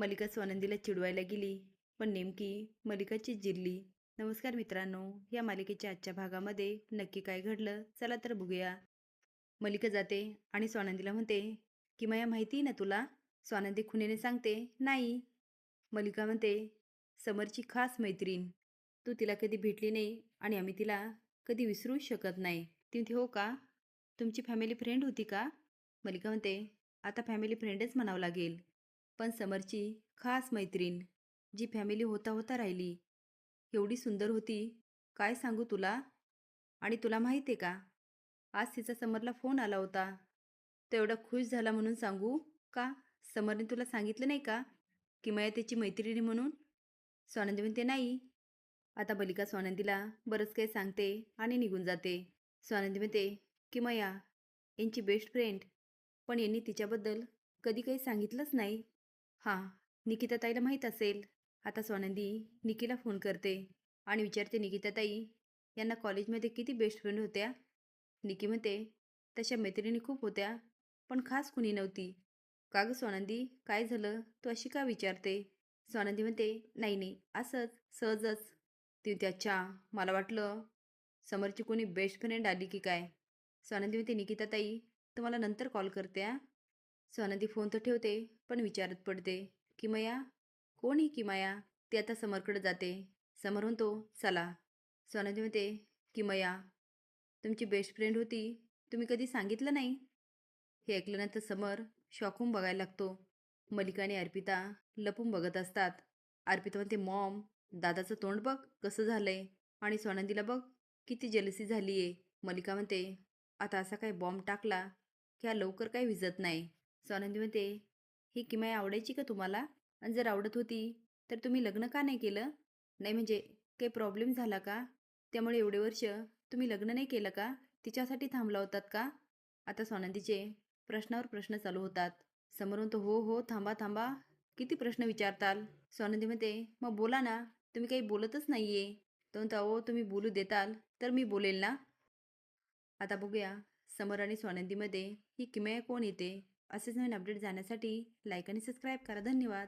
मलिका स्वानंदीला चिडवायला गेली, पण नेमकी मलिकाची जिरली. नमस्कार मित्रांनो, या मालिकेच्या आजच्या भागामध्ये नक्की काय घडलं चला तर बघूया. मलिका जाते आणि स्वानंदीला म्हणते, किमया माहिती ना तुला? स्वानंदी खुनेने सांगते, नाही. मलिका म्हणते, समरची खास मैत्रीण. तू तिला कधी भेटली नाही आणि आम्ही तिला कधी विसरूच शकत नाही. ती म्हणते, हो का? तुमची फॅमिली फ्रेंड होती का? मलिका म्हणते, आता फॅमिली फ्रेंडच म्हणावं लागेल. पण समरची खास मैत्रीण, जी फॅमिली होता होता राहिली. एवढी सुंदर होती, काय सांगू तुला. आणि तुला माहीत आहे का, आज तिचा समरला फोन आला होता. तो एवढा खुश झाला म्हणून सांगू का? समरने तुला सांगितलं नाही का की मया त्याची मैत्रिणी म्हणून? स्वानंदी म्हणते, नाही. आता मलिका स्वानंदीला बरंच काही सांगते आणि निघून जाते. स्वानंदी म्हणते, किमया यांची बेस्ट फ्रेंड, पण यांनी तिच्याबद्दल कधी काही सांगितलंच नाही. हां, निकिताताईला माहीत असेल. आता स्वानंदी निकीला फोन करते आणि विचारते, निकिताताई यांना कॉलेजमध्ये किती बेस्ट फ्रेंड होत्या? निकी म्हणते, तशा मैत्रिणी खूप होत्या, पण खास कुणी नव्हती. का गं स्वानंदी, काय झालं? तू अशी का विचारते? स्वानंदी म्हणते, नाही नाही, असंच सहजच. ती म्हणते, अच्छा, मला वाटलं समरची कोणी बेस्ट फ्रेंड आली की काय. स्वानंदी म्हणते, निकिताताई तुम्हाला नंतर कॉल करते हां. स्वानंदी फोन तर ठेवते, पण विचारत पडते, किमया कोण ही किमया? ती आता समरकडे जाते. समर म्हणतो, चला. स्वानंदी म्हणते, किमया तुमची बेस्ट फ्रेंड होती, तुम्ही कधी सांगितलं नाही. हे ऐकल्यानंतर समर शॉक होऊन बघायला लागतो. मलिका आणि अर्पिता लपून बघत असतात. अर्पिता म्हणते, मॉम दादाचं तोंड बघ कसं झालंय, आणि स्वानंदीला बघ किती जेलसी झाली आहे. मलिका म्हणते, आता असा काही बॉम्ब टाकला की हा लवकर काही विझत नाही. स्वानंदी म्हणते, ही किमया आवडायची का तुम्हाला? आणि जर आवडत होती तर तुम्ही लग्न का नाही केलं? नाही म्हणजे काही प्रॉब्लेम झाला का? त्यामुळे एवढे वर्ष तुम्ही लग्न नाही केलं का? तिच्यासाठी थांबला होतात का? आता स्वानंदीचे प्रश्नावर प्रश्न चालू होतात. समोर म्हणतो, हो हो, थांबा थांबा, किती प्रश्न विचारताल. स्वानंदी म्हणते, मग बोला ना, तुम्ही काही बोलतच नाहीये. तो म्हणतो, अहो तुम्ही बोलू देताल तर मी बोलेल ना. आता बघूया समर आणि स्वानंदीमध्ये ही किमया कोण येते. असेच नवीन अपडेट जाण्यासाठी लाईक आणि सबस्क्राईब करा. धन्यवाद.